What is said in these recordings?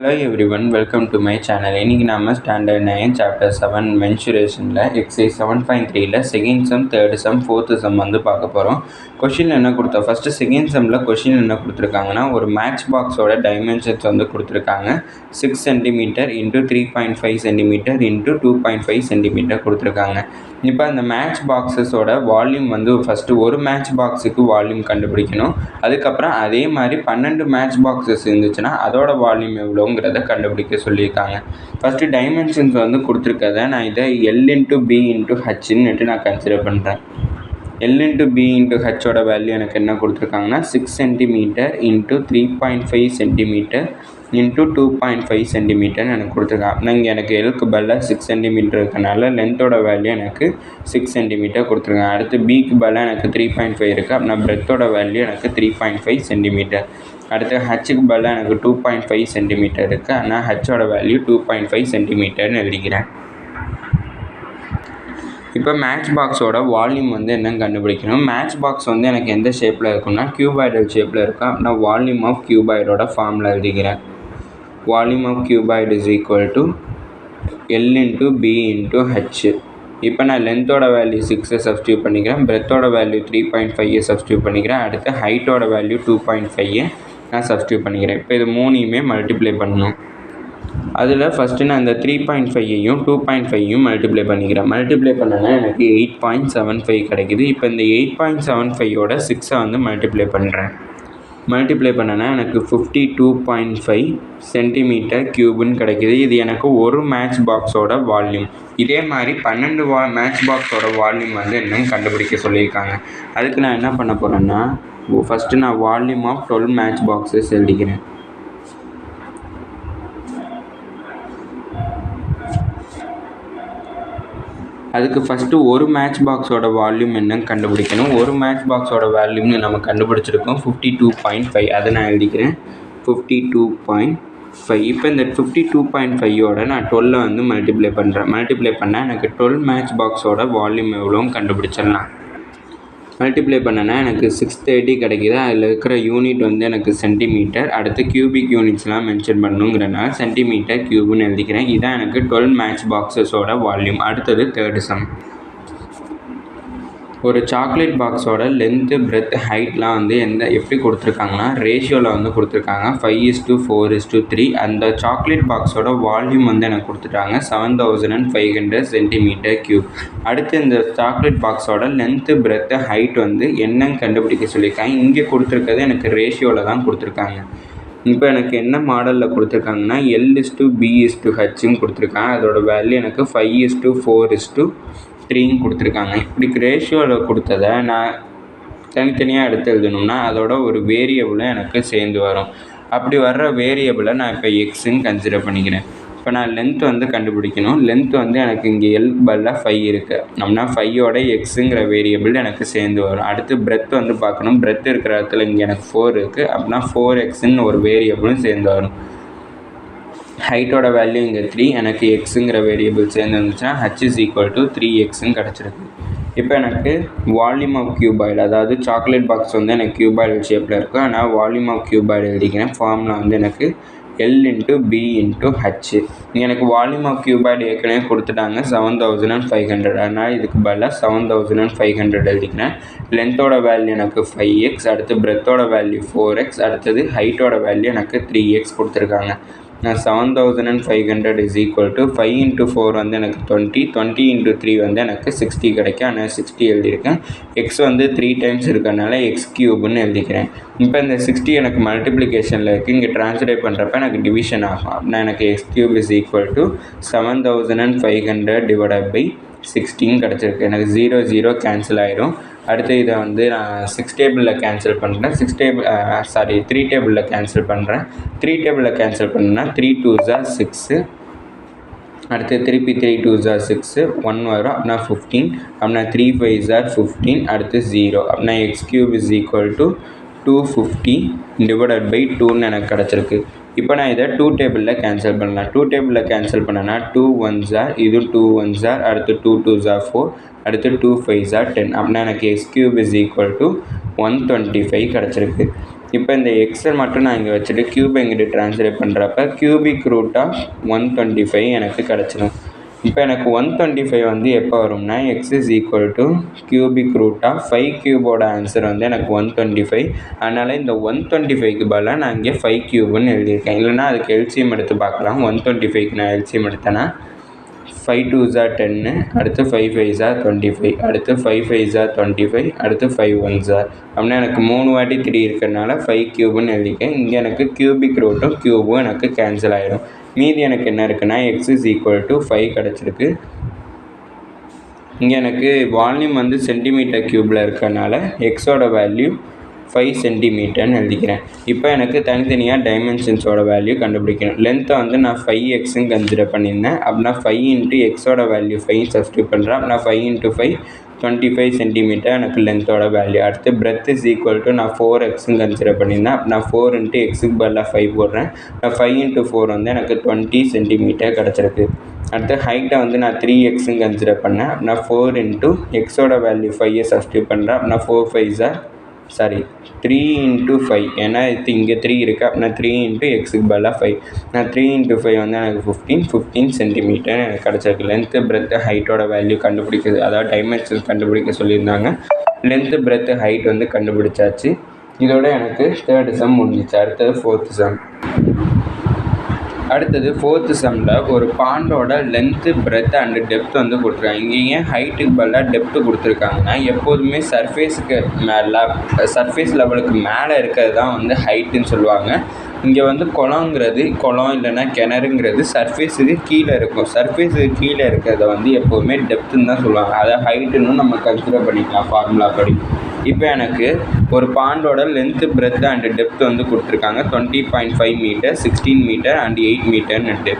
Hello everyone, welcome to my channel. இன்னைக்கு நாம standard 9 chapter 7 மென்சுரேஷனில் எக்ஸைஸ் 7.3ல second sum, third sum, fourth sum வந்து பார்க்க போகிறோம். கொஷின் என்ன கொடுத்தா ஃபஸ்ட்டு செகண்ட் சம்மில் கொஷின் என்ன கொடுத்துருக்காங்கன்னா, ஒரு மேட்ச் பாக்ஸோட டைமென்ஷன்ஸ் வந்து கொடுத்துருக்காங்க. 6 centimetre into 3.5 centimetre into 2.5 centimetre கொடுத்துருக்காங்க. இப்போ அந்த மேட்ச் பாக்ஸஸோட வால்யூம் வந்து ஃபஸ்ட்டு ஒரு மேட்ச் பாக்ஸுக்கு வால்யூம் கண்டுபிடிக்கணும். அதுக்கப்புறம் அதே மாதிரி 12 மேட்ச் பாக்ஸஸ் இருந்துச்சுன்னா அதோட வால்யூம் எவ்வளோங்கிறத கண்டுபிடிக்க சொல்லியிருக்காங்க. ஃபஸ்ட்டு டைமென்ஷன்ஸ் வந்து கொடுத்துருக்கத நான் இதை L இன்ட்டு B இன்ட்டு ஹச்ன்னுட்டு நான் கன்சிடர் பண்ணுறேன். L இன்ட்டு B இன்ட்டு ஹச்சோட வேல்யூ எனக்கு என்ன கொடுத்துருக்காங்கன்னா 6 சென்டிமீட்டர் இன்ட்டு 3.5 சென்டிமீட்டர் இன்ட்டு 2.5 சென்டிமீட்டர்னு எனக்கு கொடுத்துருக்காங்க. ஆனால் இங்கே எனக்கு எல்க்கு பதிலாக 6 சென்டிமீட்டர் இருக்கனால லென்த்தோட வேல்யூ எனக்கு 6 சென்டிமீட்டர் கொடுத்துருக்காங்க. அடுத்து பிக்கு பதிலாக எனக்கு 3.5 இருக்குது. அப்படின்னா பிரெத்தோட வேல்யூ எனக்கு 3.5 சென்டிமீட்டர். அடுத்து ஹச்சுக்கு பதிலாக எனக்கு 2.5 சென்டிமீட்டர் இருக்குது. ஆனால் ஹச்சோட வேல்யூ 2.5 சென்டிமீட்டர்னு எழுதிக்கிறேன். இப்போ மேட்ச் பாக்ஸோட வால்யூம் வந்து என்னன்னு கண்டுபிடிக்கணும். மேட்ச் பாக்ஸ் வந்து எனக்கு எந்த ஷேப்பில் இருக்குன்னா கியூபாய்டல் ஷேப்பில் இருக்கும். அப்படின்னா வால்யூம் ஆஃப் கியூபாய்டோட ஃபார்மில் எழுதிக்கிறேன். Volume of cuboid is equal to L into B into H. இப்போ நான் லென்த்தோட வேல்யூ 6 சப்ஸ்டியூட் பண்ணிக்கிறேன். பிரெத்தோட வேல்யூ 3.5 சப்ஸ்டியூட் பண்ணிக்கிறேன். அடுத்து ஹைட்டோட வேல்யூ 2.5 நான் சப்ஸ்டியூட் பண்ணிக்கிறேன். இப்போ இது மூணையுமே மல்டிப்ளை பண்ணணும். அதில் ஃபஸ்ட்டு நான் இந்த 3.5ஐயும் 2.5ஐயும் மல்டிப்ளை பண்ணிக்கிறேன். மல்டிப்ளை பண்ணனா எனக்கு 8.75 கிடைக்குது. இப்போ இந்த 8.75ஓட 6ஐ வந்து மல்டிப்ளை பண்ணுறேன். மல்டிப்ளை பண்ணனா எனக்கு 52.5 சென்டிமீட்டர் க்யூப்னு கிடைக்கிது. இது எனக்கு ஒரு மேட்ச் பாக்ஸோட வால்யூம். இதே மாதிரி 12 மேட்ச் பாக்ஸோட வால்யூம் வந்து என்னன்னு கண்டுபிடிக்க சொல்லியிருக்காங்க. அதுக்கு நான் என்ன பண்ண போகிறேன்னா, ஃபஸ்ட்டு நான் வால்யூம் ஆஃப் 12 மேட்ச் பாக்ஸஸ் எழுதிக்கிறேன். அதுக்கு ஃபஸ்ட்டு ஒரு மேட்ச் பாக்ஸோட வால்யூம் என்னன்னு கண்டுபிடிக்கணும். ஒரு மேட்ச் பாக்ஸோட வால்யூம்னு நம்ம கண்டுபிடிச்சிருக்கோம் 52.5. அதை நான் எழுதிக்கிறேன் 52.5. இப்போ இந்த 52.5ஓட நான் 12 வந்து மல்டிப்ளை பண்ணுறேன். மல்டிப்ளை பண்ணால் எனக்கு 12 மேட்ச் பாக்ஸோட வால்யூம் எவ்வளோன்னு கண்டுபிடிச்சிடலாம். மல்டிப்ளை பண்ணனா எனக்கு 630 கிடைக்கிது. அதில் இருக்கிற யூனிட் வந்து எனக்கு சென்டிமீட்டர். அடுத்து கியூபிக் யூனிட்ஸ்லாம் மென்ஷன் பண்ணணுங்கிறனால சென்டிமீட்டர் க்யூப்னு எழுதிக்கிறேன். இதான் எனக்கு 12 மேட்ச் பாக்ஸஸோட வால்யூம். அடுத்தது தேர்டு சம். ஒரு சாக்லேட் பாக்ஸோட லென்த்து, பிரெத், ஹைட்லாம் வந்து எப்படி கொடுத்துருக்காங்கன்னா ரேஷியோவில் வந்து கொடுத்துருக்காங்க 5:4:3. அந்த சாக்லேட் பாக்ஸோட வால்யூம் வந்து எனக்கு கொடுத்துட்டாங்க 7500 சென்டிமீட்டர் க்யூப். அடுத்து இந்த சாக்லேட் பாக்ஸோட லென்த்து, பிரெத்து, ஹைட் வந்து என்னன்னு கண்டுபிடிக்க சொல்லியிருக்காங்க. இங்கே கொடுத்துருக்கிறது எனக்கு ரேஷியோவில் தான் கொடுத்துருக்காங்க. இப்போ எனக்கு என்ன மாடலில் கொடுத்துருக்காங்கன்னா L:B:Hன்னு கொடுத்துருக்காங்க. அதோட வேல்யூ எனக்கு 5:4:3 கொடுத்துருக்காங்க. இப்படி ரேஷியோவில் கொடுத்ததை நான் தனித்தனியாக எடுத்து எழுதணும்னா அதோட ஒரு வேரியபிளை எனக்கு சேர்ந்து வரும். அப்படி வர்ற வேரியபிளை நான் இப்போ எக்ஸுன்னு கன்சிடர் பண்ணிக்கிறேன். இப்போ நான் லென்த் வந்து கண்டுபிடிக்கணும். லென்த் வந்து எனக்கு இங்கே எல்க்கு பதிலாக 5 இருக்குது. அப்படின்னா 5ஓட எக்ஸுங்கிற வேரியபிள் எனக்கு சேர்ந்து வரும். அடுத்து பிரெத் வந்து பார்க்கணும். பிரெத் இருக்கிற இடத்துல இங்கே எனக்கு 4 இருக்குது. அப்படின்னா 4xன்னு ஒரு வேரியபிளும் சேர்ந்து வரும். ஹைட்டோட வேல்யூ இங்கே 3, எனக்கு எக்ஸுங்கிற வேரியபிள் சேர்ந்து வந்துச்சுன்னா h இஸ் ஈக்குவல் டு 3xன்னு கிடச்சிருக்கு. இப்போ எனக்கு வால்யூம் ஆஃப் கியூபாய்டு, அதாவது சாக்லேட் பாக்ஸ் வந்து எனக்கு கியூபாய்டு ஷேப்பில் இருக்கும். ஆனால் வால்யூம் ஆஃப் கியூபாய்டு எழுதிக்கிறேன். ஃபார்முலா வந்து எனக்கு L into B into H. எனக்கு வால்யூம் ஆஃப் கியூபாய்டு ஏற்கனவே கொடுத்துட்டாங்க 7500. அதனால் இதுக்கு பதிலாக 7500 எழுதிக்கிறேன். லென்த்தோட வேல்யூ எனக்கு 5x. அடுத்து பிரெத்தோட வேல்யூ 4x. அடுத்தது ஹைட்டோட வேல்யூ எனக்கு 3x கொடுத்துருக்காங்க. நான் 7500 இஸ் ஈக்குவல் டு 5 இன்ட்டு 4 வந்து எனக்கு 20 இன்ட்டு 3 வந்து எனக்கு 60 கிடைக்கும். ஆனால் 60 எழுதியிருக்கேன். எக்ஸ் வந்து 3 டைம்ஸ் இருக்கனால எக்ஸ் க்யூப்னு எழுதிக்கிறேன். இப்போ இந்த 60 எனக்கு மல்டிப்ளிகேஷனில் இருக்குது. இங்கே ட்ரான்ஸ்லேட் பண்ணுறப்ப எனக்கு டிவிஷன் ஆகும். அப்படின்னா எனக்கு x cube is equal to 7500 divided by 16 கிடச்சிருக்கு. எனக்கு 0 கேன்சல் ஆகிடும். அடுத்து இதை வந்து நான் 6 டேபிளில் கேன்சல் பண்ணுறேன். 3 டேபிளில் கேன்சல் பண்ணுறேன். 3 டேபிளில் கேன்சல் பண்ணேன்னா 3 2s are 6. அடுத்து திருப்பி 3 2s are 6 1 வரும். அப்படின்னா 15. அப்படின்னா 3 5s are 15. அடுத்து 0. அப்படின்னா x cube is equal to 250 divided by 2ன்னு எனக்கு கிடச்சிருக்கு. இப்போ நான் இதை 2 டேபிளில் கேன்சல் பண்ணலாம். 2 டேபிளில் கேன்சல் பண்ணேன்னா 2 1s are, இது 2 1s are, அடுத்து 2 2s are 4, அடுத்து 2 5s are 10. அப்படின்னா எனக்கு x cube is equal to 125 கிடச்சிருக்கு. இப்போ இந்த எக்ஸை மட்டும் நான் இங்கே வச்சுட்டு க்யூபை இங்கிட்டு ட்ரான்ஸ்லேட் பண்ணுறப்ப கியூபிக் ரூட் ஆஃப் 125 எனக்கு கிடச்சிடும். இப்போ எனக்கு 125 வந்து எப்போ வரும்னா x is equal to cubic root of 5 கியூபோட ஆன்சர் வந்து எனக்கு 125. அதனால் இந்த 125க்கு பதிலாக நான் இங்கே 5 கியூப்னு எழுதியிருக்கேன். இல்லைனா அதுக்கு எல்சிஎம் எடுத்து பார்க்கலாம். 125க்கு நான் எல்சிஎம் எடுத்தேன்னா 5 2s are 10, அடுத்து 5 5s are 25, அடுத்து 5 5s are 25, அடுத்து 5 1s are. அப்படின்னா எனக்கு 3 வாட்டி 3 இருக்கிறதுனால 5 கியூப்னு எழுதிக்கேன். இங்கே எனக்கு கியூபிக் ரூட்டும் கியூபும் எனக்கு கேன்சல் ஆகிடும். மீதி எனக்கு என்ன இருக்குன்னா எக்ஸ் இஸ் ஈக்குவல் டு 5 கிடச்சிருக்கு. இங்கே எனக்கு வால்யூம் வந்து சென்டிமீட்டர் க்யூப்பில் இருக்கிறதுனால எக்ஸோட வேல்யூ 5 சென்டிமீட்டர்னு எழுதிக்கிறேன். இப்போ எனக்கு தனித்தனியாக டைமென்ஷன்ஸோட வேல்யூ கண்டுபிடிக்கணும். லென்த்தை வந்து நான் 5xன்னு கன்சிடர் பண்ணியிருந்தேன். அப்படின்னா 5 இன்ட்டு எக்ஸோட வேல்யூ 5 சப்ஸ்டியூட் பண்ணுறேன். அப்படின்னா 5 இன்ட்டு 5 25 சென்டிமீட்டர் எனக்கு லென்த்தோட வேல்யூ. அடுத்து பிரெத் இஸ் ஈக்குவல் டு நான் 4xன்னு கன்சிடர் பண்ணியிருந்தேன். அப்படின்னா 4 இன்ட்டு எக்ஸுக்கு பதிலாக 5 போடுறேன். நான் 5 இன்ட்டு 4 வந்து எனக்கு 20 சென்டிமீட்டர் கிடச்சிருக்கு. அடுத்து ஹைட்டை வந்து நான் 3xன்னு கன்சிடர் பண்ணேன். அப்படின்னா 4 இன்ட்டு எக்ஸோட வேல்யூ 5 சப்ஸ்டியூட் பண்ணுறேன். அப்படின்னா 4 5s are 3 இன்ட்டு 5, ஏன்னா இங்கே 3 இருக்குது. அப்படின்னா 3 இன்ட்டு எக்ஸுக்கு பதிலாக 5. நான் 3 இன்ட்டு 5 வந்து எனக்கு 15 சென்டிமீட்டர் எனக்கு கிடச்சிருக்கு. லென்த்து பிரெத்து ஹைட்டோட வேல்யூ கண்டுபிடிக்கிறது, அதாவது டைமென்ஷன் கண்டுபிடிக்க சொல்லியிருந்தாங்க. லென்த்து பிரெத்து ஹைட் வந்து கண்டுபிடிச்சாச்சு. இதோட எனக்கு 3rd சம் முடிஞ்சிச்சு. அடுத்தது 4th சம். அடுத்தது 4th சம்மில் ஒரு பாண்டோட லென்த்து பிரெத் அண்டு டெப்த் வந்து கொடுத்துருக்காங்க. இங்கே ஏன் ஹைட்டுக்கு பதிலாக டெப்த்து கொடுத்துருக்காங்கன்னா எப்போதுமே சர்ஃபேஸ் லெவலுக்கு மேலே இருக்கிறது தான் வந்து ஹைட்டுன்னு சொல்லுவாங்க. இங்கே வந்து குளம் இல்லைன்னா கிணறுங்கிறது சர்ஃபேஸுக்கு கீழே இருக்கும். சர்ஃபேஸுக்கு கீழே இருக்கிறத வந்து எப்போதுமே டெப்த்துன்னு தான் சொல்லுவாங்க. அதை ஹைட்டுன்னு நம்ம கன்சிடர் பண்ணிக்கலாம் ஃபார்முலா படி. இப்போ எனக்கு ஒரு பாண்டோட லென்த்து பிரெத் அண்டு டெப்த் வந்து கொடுத்துருக்காங்க. 20.5 மீட்டர், 16 மீட்டர் அண்ட் 8 மீட்டர்னுட்டு.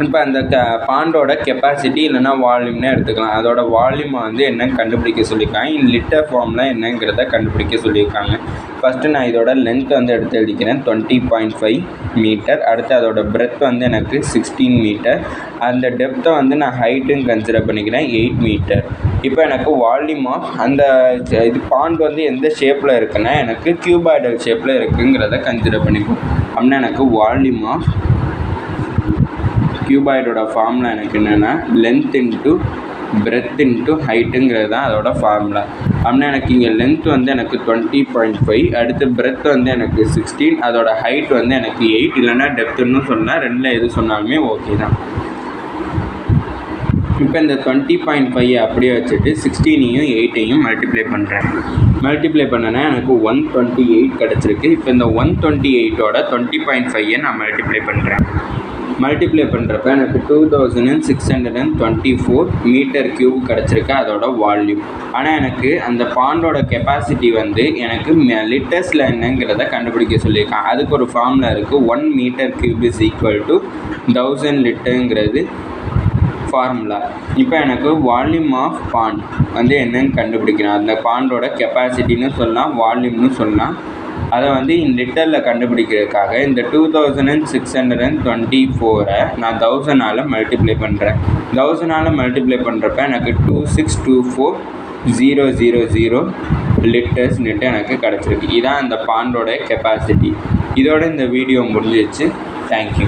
இப்போ அந்த பாண்டோட கெப்பாசிட்டி இல்லைனா வால்யூம்னே எடுத்துக்கலாம். அதோட வால்யூமை வந்து என்னன்னு கண்டுபிடிக்க சொல்லியிருக்காங்க. இன் லிட்டர் ஃபார்மில் என்னங்கிறத கண்டுபிடிக்க சொல்லியிருக்காங்க. ஃபஸ்ட்டு நான் இதோட லென்த் வந்து எடுத்து எழுதிக்கிறேன் 20.5 மீட்டர். அடுத்து அதோட பிரெத் வந்து எனக்கு 16 மீட்டர். அந்த டெப்த்தை வந்து நான் ஹைட்டுன்னு கன்சிடர் பண்ணிக்கிறேன் 8 மீட்டர். இப்போ எனக்கு வால்யூம் ஆஃப் அந்த இது பாண்ட் வந்து எந்த ஷேப்பில் இருக்குன்னா எனக்கு கியூபாய்டல் ஷேப்பில் இருக்குங்கிறத கன்சிடர் பண்ணிப்போம். அப்படின்னா எனக்கு வால்யூம் ஆஃப் கியூபாய்டோட ஃபார்முலா எனக்கு என்னென்னா லென்த் இன்ட்டு பிரெத் இன்ட்டு ஹைட்டுங்கிறது தான் அதோட ஃபார்முலா. அப்படின்னா எனக்கு இங்கே லென்த் வந்து எனக்கு 20.5, அடுத்து பிரெத் வந்து எனக்கு 16, அதோட ஹைட் வந்து எனக்கு 8, இல்லைன்னா டெப்த்துன்னு சொன்னால் ரெண்டில் எது சொன்னாலுமே ஓகே தான். இப்போ இந்த 20.5 அப்படியே வச்சுட்டு 16ஐயும் 8ஐயும் மல்டிப்ளை பண்ணேன்னா எனக்கு 128 கிடச்சிருக்கு. இப்போ இந்த 128ஓட 20.5 நான் மல்டிப்ளை பண்ணுறப்ப எனக்கு 2624 மீட்டர் க்யூப் கிடச்சிருக்கு அதோட வால்யூம். ஆனால் எனக்கு அந்த பாண்டோட கெப்பாசிட்டி வந்து எனக்கு லிட்டர்ஸில் என்னங்கிறத கண்டுபிடிக்க சொல்லியிருக்காங்க. அதுக்கு ஒரு ஃபார்முலா இருக்குது. 1 metre cube is equal to 1000 லிட்டருங்கிறது ஃபார்முலா. இப்போ எனக்கு வால்யூம் ஆஃப் பாண்ட் வந்து என்னன்னு கண்டுபிடிக்கணும். அந்த பாண்டோட கெப்பாசிட்டின்னு சொல்லலாம், வால்யூம்னு சொல்லலாம். அதை வந்து லிட்டரில் கண்டுபிடிக்கிறதுக்காக இந்த 2624 நான் 1000ஆல் மல்டிப்ளை பண்ணுறேன். 1000ஆல் மல்டிப்ளை பண்ணுறப்ப எனக்கு 2624000 லிட்டர்ஸ்னுட்டு எனக்கு கிடச்சிருக்கு. இதான் அந்த பாண்டோட கெப்பாசிட்டி. இதோட இந்த வீடியோ முடிஞ்சிச்சு. தேங்க்யூ.